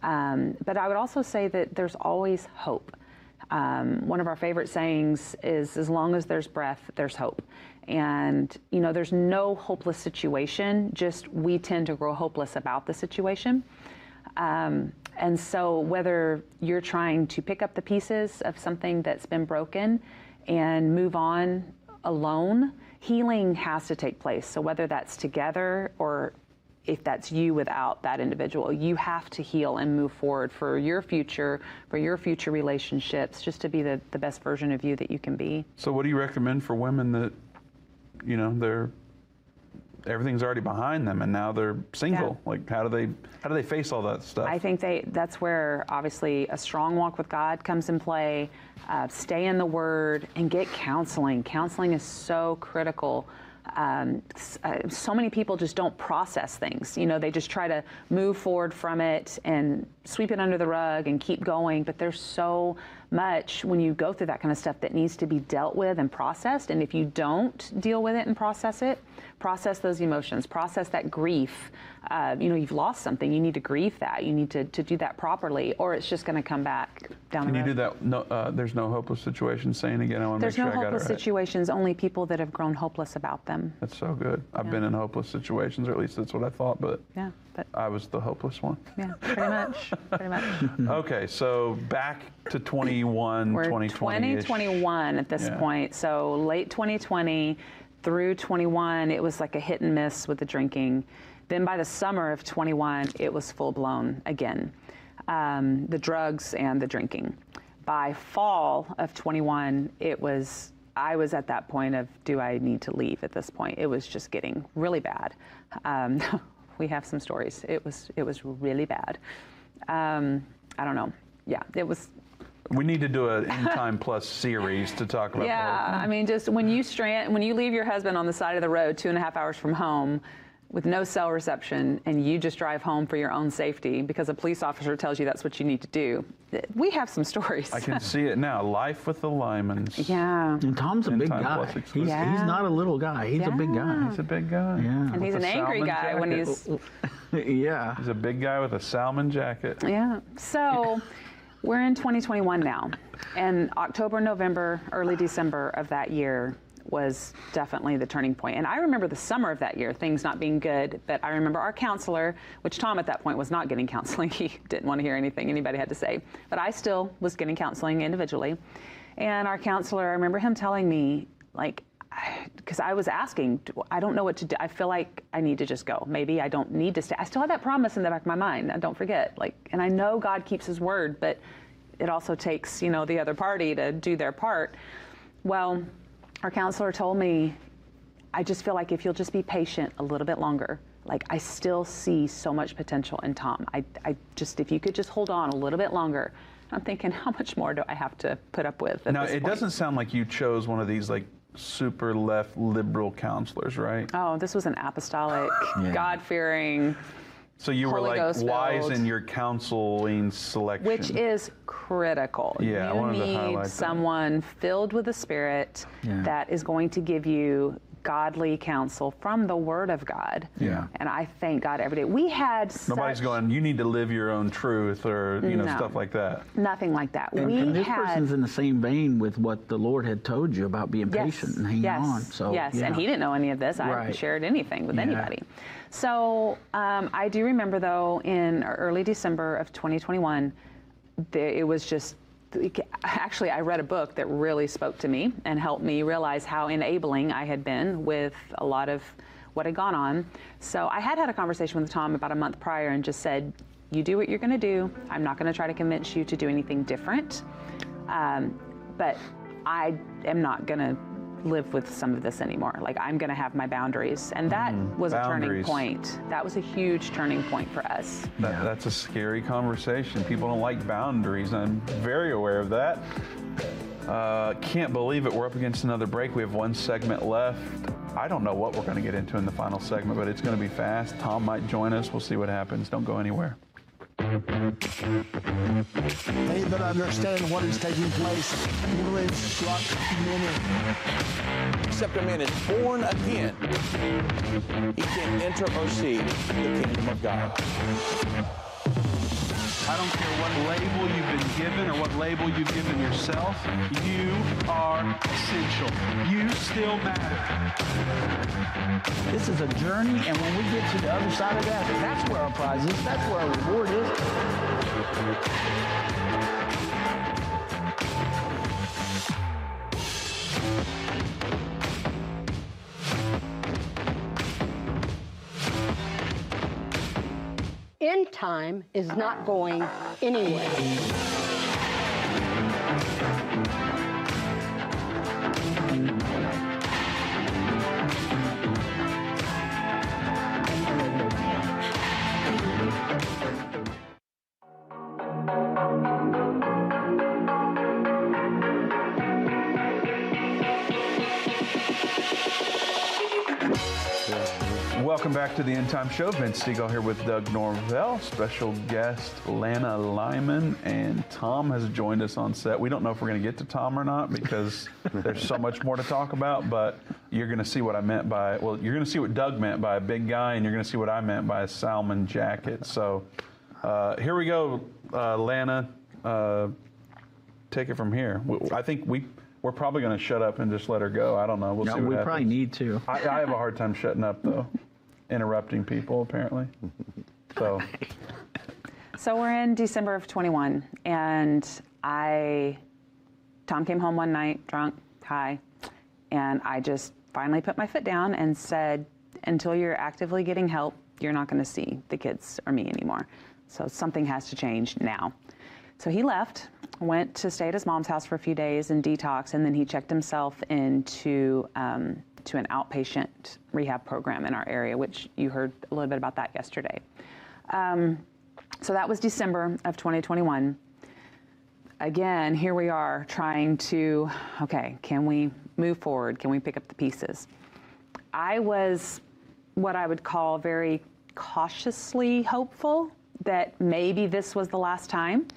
But I would also say that there's always hope. One of our favorite sayings is, as long as there's breath, there's hope. And, there's no hopeless situation, just we tend to grow hopeless about the situation. And so whether you're trying to pick up the pieces of something that's been broken and move on alone, healing has to take place. So whether that's together or if that's you without that individual, you have to heal and move forward for your future relationships, just to be the best version of you that you can be. So what do you recommend for women that, everything's already behind them and now they're single? Yeah. How do they face all that stuff? I think that's where obviously a strong walk with God comes in play. Stay in the Word and get counseling. Counseling is so critical So many people just don't process things. You know, they just try to move forward from it and sweep it under the rug and keep going. But there's so much when you go through that kind of stuff that needs to be dealt with and processed. And if you don't deal with it and process those emotions, process that grief. You know, you've lost something. You need to grieve that. You need to do that properly, or it's just going to come back down the road. Can you do that? No, there's no hopeless situations. Saying again, I want to make sure I got it right. There's no hopeless situations. Only people that have grown hopeless about them. That's so good. I've been in hopeless situations, or at least that's what I thought. But I was the hopeless one. Yeah, pretty much. Pretty much. Okay, so back to 2020. We're 2021 at this point. So late 2020 through 21, it was like a hit and miss with the drinking. Then by the summer of 21, it was full blown again. The drugs and the drinking. By fall of 21, I was at that point of, do I need to leave at this point? It was just getting really bad. We have some stories. It was really bad. I don't know. Yeah, it was. We need to do an Endtime Plus series to talk about. Yeah, I mean, just when you leave your husband on the side of the road 2.5 hours from home with no cell reception, and you just drive home for your own safety because a police officer tells you that's what you need to do. We have some stories. I can see it now. Life with the Lymans. Yeah. And Tom's a big guy. He's not a little guy. He's a big guy. He's a big guy. Yeah. And he's an angry guy when he's... Yeah. He's a big guy with a salmon jacket. Yeah. So we're in 2021 now. And October, November, early December of that year was definitely the turning point. And I remember the summer of that year, things not being good, but I remember our counselor, which Tom at that point was not getting counseling. He didn't want to hear anything anybody had to say, but I still was getting counseling individually. And our counselor, I remember him telling me, like, because I was asking, I don't know what to do. I feel like I need to just go. Maybe I don't need to stay. I still have that promise in the back of my mind. Don't forget, and I know God keeps his word, but it also takes, the other party to do their part. Well, our counselor told me, I just feel like if you'll just be patient a little bit longer, I still see so much potential in Tom. If you could just hold on a little bit longer. I'm thinking, how much more do I have to put up with at this point? Doesn't sound like you chose one of these super left liberal counselors, right? Oh, this was an apostolic, God-fearing, so you were Holy Ghost wise filled, in your counseling selection. Which is critical. Yeah, I wanted to highlight need someone filled with the Spirit that is going to give you godly counsel from the Word of God. Yeah. And I thank God every day. We had Nobody's going, you need to live your own truth or, stuff like that. Nothing like that. And this person's in the same vein with what the Lord had told you about being patient and hanging on. So, yes, and he didn't know any of this. I hadn't shared anything with anybody. So I do remember, though, in early December of 2021, it was just, actually, I read a book that really spoke to me and helped me realize how enabling I had been with a lot of what had gone on. So I had a conversation with Tom about a month prior and just said, you do what you're going to do. I'm not going to try to convince you to do anything different. But I am not going to live with some of this anymore. I'm going to have my boundaries. And that was a turning point. That was a huge turning point for us. That's a scary conversation. People don't like boundaries. I'm very aware of that. Can't believe it. We're up against another break. We have one segment left. I don't know what we're going to get into in the final segment, but it's going to be fast. Tom might join us. We'll see what happens. Don't go anywhere. They that understand what is taking place will instruct many. Except a man is born again, he can enter or see the kingdom of God. I don't care what label you've been given or what label you've given yourself. You are essential. You still matter. This is a journey, and when we get to the other side of that, that's where our prize is. That's where our reward is. Endtime is not going anywhere. Welcome back to the Endtime Show. Vince Stegall here with Doug Norvell, special guest Lana Lyman, and Tom has joined us on set. We don't know if we're going to get to Tom or not because there's so much more to talk about, but you're going to see what I meant by, well, you're going to see what Doug meant by a big guy, and you're going to see what I meant by a salmon jacket. So here we go, Lana. Take it from here. I think we're probably going to shut up and just let her go. I don't know. We'll see what happens. We probably need to. I have a hard time shutting up, though. Interrupting people, apparently. So we're in December of 21, and Tom came home one night, drunk, high, and I just finally put my foot down and said, until you're actively getting help, you're not going to see the kids or me anymore. So something has to change now. So he left, went to stay at his mom's house for a few days and detox, and then he checked himself into to an outpatient rehab program in our area, which you heard a little bit about that yesterday. So that was December of 2021. Again, here we are trying to, okay, can we move forward? Can we pick up the pieces? I was what I would call very cautiously hopeful that maybe this was the last time.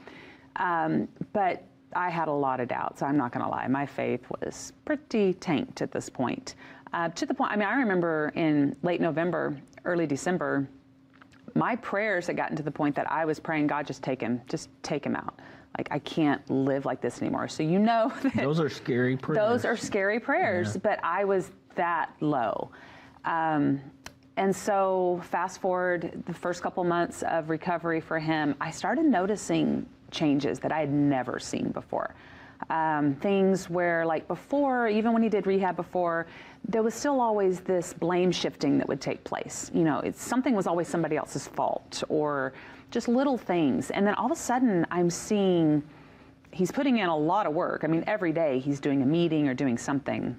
But I had a lot of doubts, I'm not going to lie. My faith was pretty tanked at this point. To the point, I mean, I remember in late November, early December, my prayers had gotten to the point that I was praying, God, just take him out. Like, I can't live like this anymore. So you know that those are scary prayers. Those are scary prayers, yeah. But I was that low. And so fast forward the first couple months of recovery for him, I started noticing changes that I had never seen before. Things where, like before, even when he did rehab before, there was still always this blame shifting that would take place. You know, something was always somebody else's fault or just little things. And then all of a sudden I'm seeing he's putting in a lot of work. I mean, every day he's doing a meeting or doing something.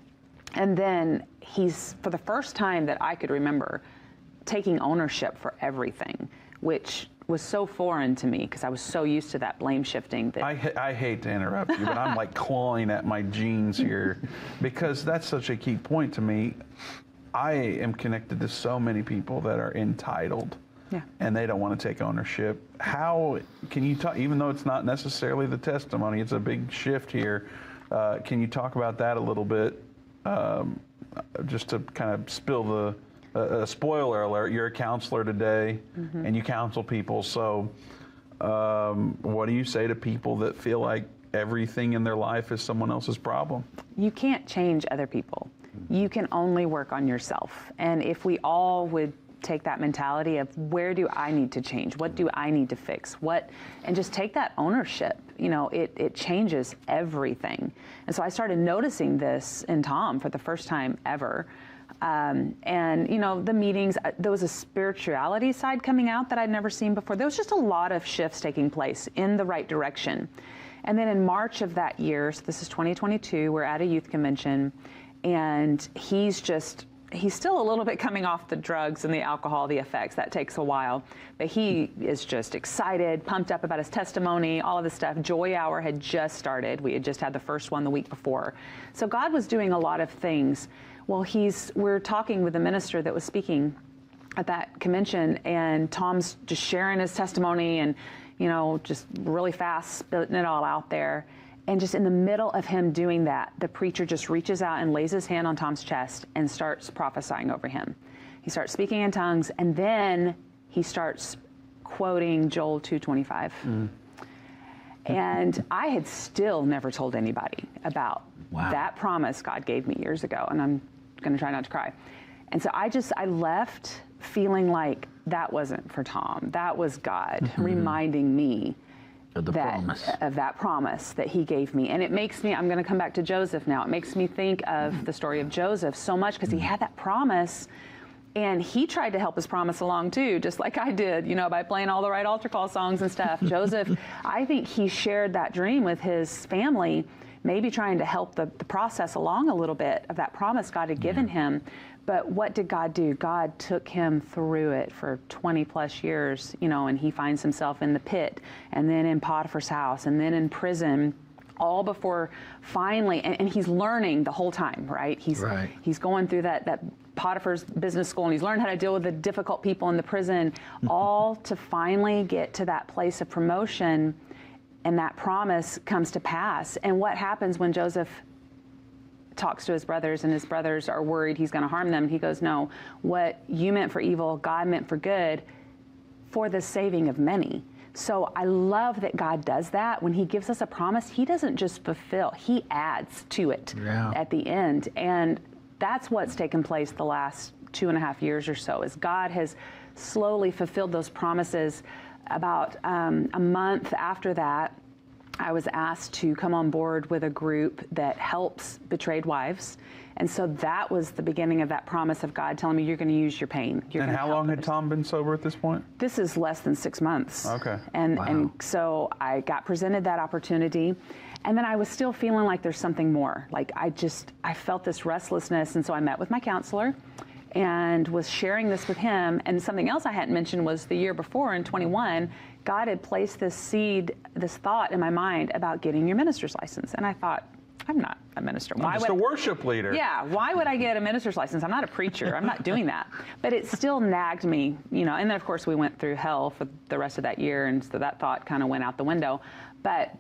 And then he's, for the first time that I could remember, taking ownership for everything, which was so foreign to me because I was so used to that blame shifting. That I hate to interrupt you, but I'm like clawing at my jeans here because that's such a key point to me. I am connected to so many people that are entitled, yeah, and they don't want to take ownership. How can you talk, even though it's not necessarily the testimony, it's a big shift here. Can you talk about that a little bit, just to kind of spill the spoiler alert, you're a counselor today, mm-hmm, and you counsel people. So what do you say to people that feel like everything in their life is someone else's problem? You can't change other people. You can only work on yourself. And if we all would take that mentality of where do I need to change? What do I need to fix? And just take that ownership, you know, it changes everything. And so I started noticing this in Tom for the first time ever. And, you know, the meetings, there was a spirituality side coming out that I'd never seen before. There was just a lot of shifts taking place in the right direction. And then in March of that year, so this is 2022, we're at a youth convention, and he's still a little bit coming off the drugs and the alcohol, the effects. That takes a while. But he is just excited, pumped up about his testimony, all of this stuff. Joy Hour had just started. We had just had the first one the week before. So God was doing a lot of things. Well, we're talking with the minister that was speaking at that convention, and Tom's just sharing his testimony and, you know, just really fast, spitting it all out there. And just in the middle of him doing that, the preacher just reaches out and lays his hand on Tom's chest and starts prophesying over him. He starts speaking in tongues, and then he starts quoting Joel 2:25. Mm. And I had still never told anybody about that promise God gave me years ago, and I'm going to try not to cry. And so I left feeling like that wasn't for Tom. That was God reminding me of that promise that he gave me. And it makes me, I'm going to come back to Joseph now. It makes me think of the story of Joseph so much because he had that promise, and he tried to help his promise along too, just like I did, you know, by playing all the right altar call songs and stuff. Joseph, I think he shared that dream with his family, maybe trying to help the process along a little bit of that promise God had given him. But what did God do? God took him through it for 20 plus years, you know, and he finds himself in the pit, and then in Potiphar's house, and then in prison, all before finally, and he's learning the whole time, right? He's going through that Potiphar's business school, and he's learned how to deal with the difficult people in the prison, all to finally get to that place of promotion, and that promise comes to pass. And what happens when Joseph talks to his brothers, and his brothers are worried he's going to harm them? He goes, no, what you meant for evil, God meant for good, for the saving of many. So I love that God does that. When he gives us a promise, he doesn't just fulfill, he adds to it at the end. And that's what's taken place the last 2.5 years or so, is God has slowly fulfilled those promises. About a month after that, I was asked to come on board with a group that helps betrayed wives. And so that was the beginning of that promise of God telling me, you're going to use your pain. And how long had Tom been sober at this point? This is less than 6 months. Okay. And so I got presented that opportunity. And then I was still feeling like there's something more. Like I felt this restlessness. And so I met with my counselor and was sharing this with him. And something else I hadn't mentioned was the year before, in 21, God had placed this seed, this thought in my mind about getting your minister's license. And I thought, I'm not a minister. I'm just a worship leader. Yeah, why would I get a minister's license? I'm not a preacher. I'm not doing that. But it still nagged me, you know. And then, of course, we went through hell for the rest of that year, and so that thought kind of went out the window. But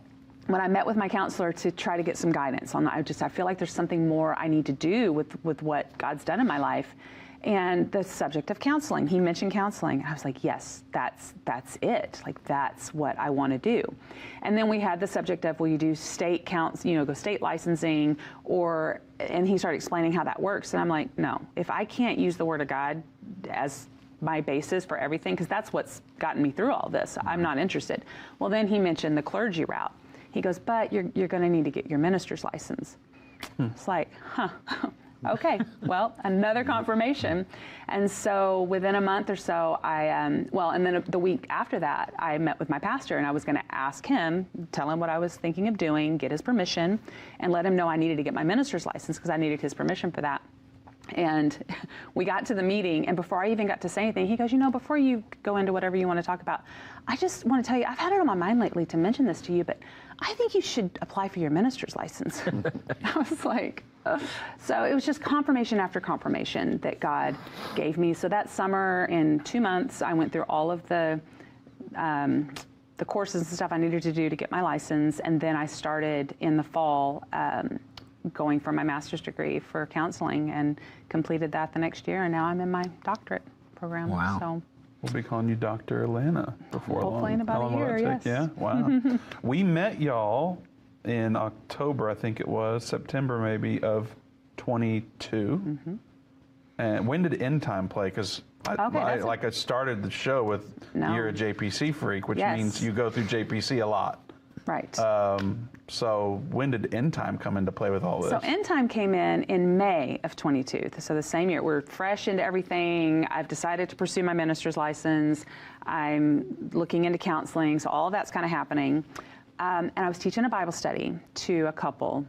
when I met with my counselor to try to get some guidance on that, I feel like there's something more I need to do with what God's done in my life. And the subject of counseling, he mentioned counseling. I was like, yes, that's it. Like, that's what I want to do. And then we had the subject of, will you do state go state licensing, and he started explaining how that works. And I'm like, no, if I can't use the Word of God as my basis for everything, because that's what's gotten me through all this, I'm not interested. Well, then he mentioned the clergy route. He goes, but you're going to need to get your minister's license. It's like, huh. Okay, well, another confirmation. And so within a month or so, and then the week after that, I met with my pastor, and I was going to ask him, tell him what I was thinking of doing, get his permission, and let him know I needed to get my minister's license because I needed his permission for that. And we got to the meeting, and before I even got to say anything, he goes, before you go into whatever you want to talk about, I just want to tell you, I've had it on my mind lately to mention this to you, but I think you should apply for your minister's license. I was like, ugh. So it was just confirmation after confirmation that God gave me. So that summer, in 2 months, I went through all of the courses and stuff I needed to do to get my license, and then I started in the fall going for my master's degree for counseling, and completed that the next year, and now I'm in my doctorate program. Wow. So we'll be calling you Dr. Lana before long. Hopefully in about a year, yes. Yeah, wow. We met y'all in October, I think it was, September maybe, of 22. Mm-hmm. And when did Endtime play? Because I started the show with you're a JPC freak, which means you go through JPC a lot. Right. So when did Endtime come into play with all this? So Endtime came in May of 22. So the same year. We're fresh into everything. I've decided to pursue my minister's license. I'm looking into counseling. So all of that's kind of happening. And I was teaching a Bible study to a couple.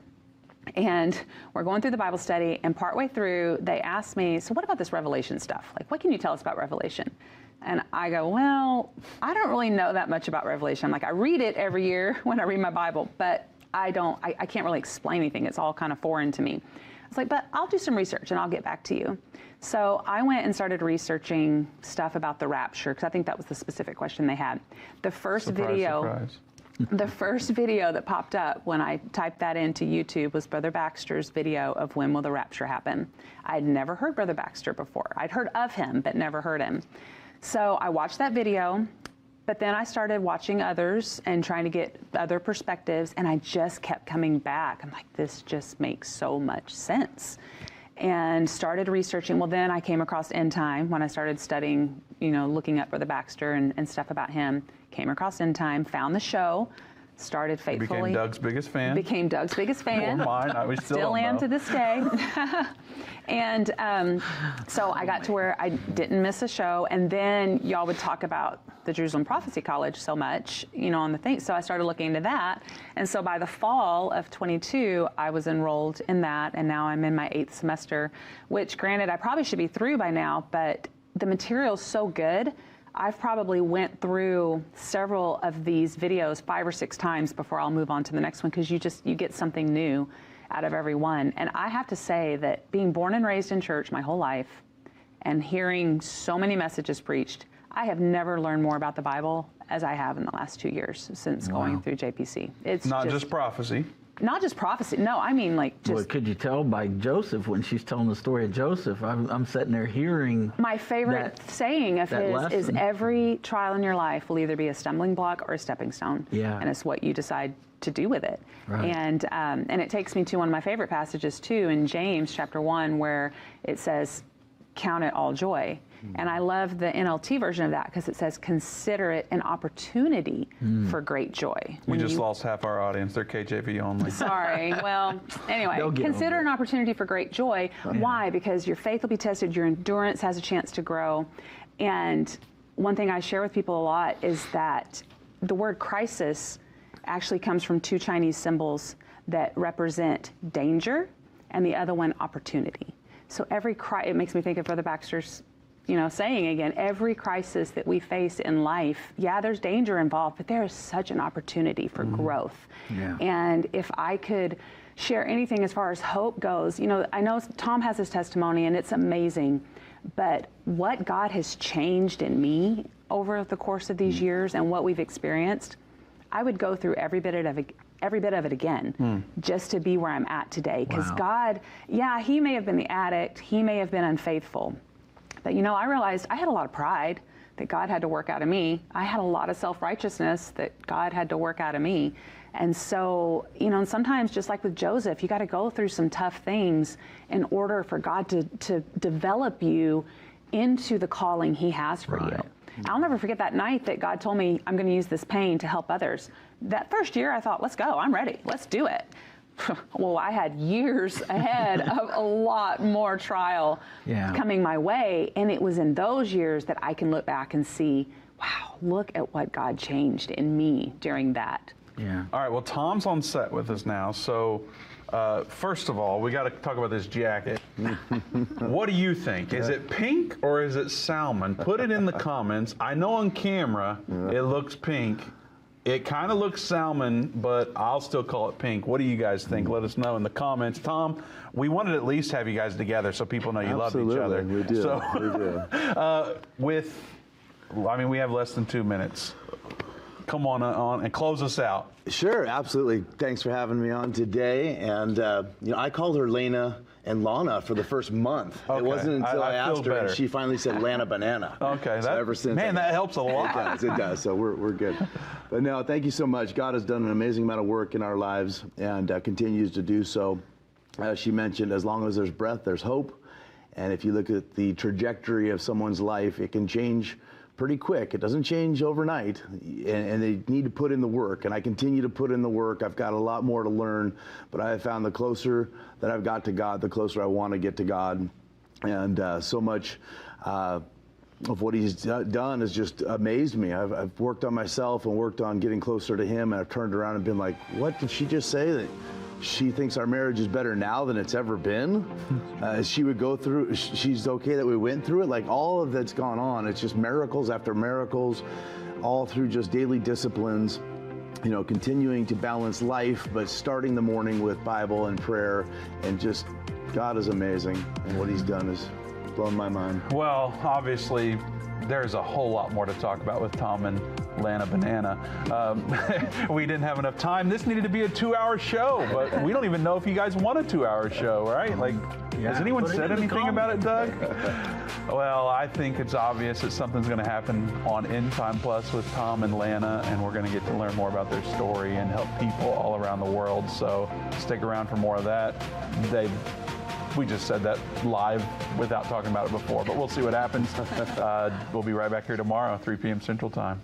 And we're going through the Bible study, and partway through, they asked me, so what about this Revelation stuff? Like, what can you tell us about Revelation? And I go, well, I don't really know that much about Revelation. I'm like, I read it every year when I read my Bible, but I can't really explain anything. It's all kind of foreign to me. I was like, but I'll do some research and I'll get back to you. So I went and started researching stuff about the rapture, because I think that was the specific question they had. The first video that popped up when I typed that into YouTube was Brother Baxter's video of when will the rapture happen. I'd never heard Brother Baxter before. I'd heard of him, but never heard him. So I watched that video, but then I started watching others and trying to get other perspectives, and I just kept coming back. I'm like, this just makes so much sense. And started researching. Well, then I came across Endtime when I started studying, looking up Brother Baxter and stuff about him. Came across Endtime, found the show, started faithfully. Became Doug's biggest fan. Became Doug's biggest fan. Or mine. I still am to this day. And so I got to where I didn't miss a show. And then y'all would talk about the Jerusalem Prophecy College so much, on the thing. So I started looking into that. And so by the fall of 22, I was enrolled in that. And now I'm in my 8th semester, which granted, I probably should be through by now, but the material's so good. I've probably went through several of these videos 5 or 6 times before I'll move on to the next one, because you get something new out of every one. And I have to say that being born and raised in church my whole life and hearing so many messages preached, I have never learned more about the Bible as I have in the last 2 years since going through JPC. It's not just prophecy. Not just prophecy. No, I mean like just. Well, could you tell by Joseph when she's telling the story of Joseph? I'm sitting there hearing. My favorite saying of his is every trial in your life will either be a stumbling block or a stepping stone. Yeah. And it's what you decide to do with it. Right. And it takes me to one of my favorite passages too in James chapter 1 where it says, count it all joy. And I love the NLT version of that because it says, consider it an opportunity for great joy. We just lost half our audience. They're KJV only. Sorry. Well, anyway, consider an opportunity for great joy. Why? Because your faith will be tested, your endurance has a chance to grow. And one thing I share with people a lot is that the word crisis actually comes from 2 Chinese symbols that represent danger and the other one opportunity. So it makes me think of Brother Baxter's saying again, every crisis that we face in life, there's danger involved, but there is such an opportunity for growth. Yeah. And if I could share anything as far as hope goes, I know Tom has his testimony and it's amazing, but what God has changed in me over the course of these years and what we've experienced, I would go through every bit of it again, just to be where I'm at today. Because God, he may have been the addict, he may have been unfaithful, but I realized I had a lot of pride that God had to work out of me. I had a lot of self-righteousness that God had to work out of me. And so, and sometimes just like with Joseph, you got to go through some tough things in order for God to develop you into the calling he has for you. I'll never forget that night that God told me I'm going to use this pain to help others. That first year I thought, let's go, I'm ready, let's do it. Well, I had years ahead of a lot more trial coming my way. And it was in those years that I can look back and see, wow, look at what God changed in me during that. Yeah. All right, well, Tom's on set with us now. So, first of all, we got to talk about this jacket. What do you think? Is it pink or is it salmon? Put it in the comments. I know on camera it looks pink. It kind of looks salmon, but I'll still call it pink. What do you guys think? Let us know in the comments. Tom, we wanted to at least have you guys together so people know you love each other. We do. So, we do. We have less than 2 minutes. Come on and close us out. Sure, absolutely. Thanks for having me on today. And I called her Lana and Lana for the first month. Okay. It wasn't until I asked her better. and she finally said Lana Banana. Okay, so ever since, that helps a lot. It does. So we're good. But no, thank you so much. God has done an amazing amount of work in our lives and continues to do so. As she mentioned, as long as there's breath, there's hope. And if you look at the trajectory of someone's life, it can change pretty quick. It doesn't change overnight, and they need to put in the work, and I continue to put in the work. I've got a lot more to learn, but I have found the closer that I've got to God, the closer I want to get to God, and so much of what he's done has just amazed me. I've worked on myself and worked on getting closer to him, and I've turned around and been like, what did she just say? That she thinks our marriage is better now than it's ever been. She would go through, she's okay that we went through it. Like all of that's gone on. It's just miracles after miracles, all through just daily disciplines, continuing to balance life, but starting the morning with Bible and prayer, and just God is amazing. And what he's done has blown my mind. Well, obviously, there's a whole lot more to talk about with Tom and Lana Banana. We didn't have enough time. This needed to be a 2-hour show, but we don't even know if you guys want a 2-hour show, right? Has anyone said anything about it, Doug? Well, I think it's obvious that something's going to happen on Endtime Plus with Tom and Lana, and we're going to get to learn more about their story and help people all around the world. So stick around for more of that. We just said that live without talking about it before, but we'll see what happens. We'll be right back here tomorrow, 3 p.m. Central Time.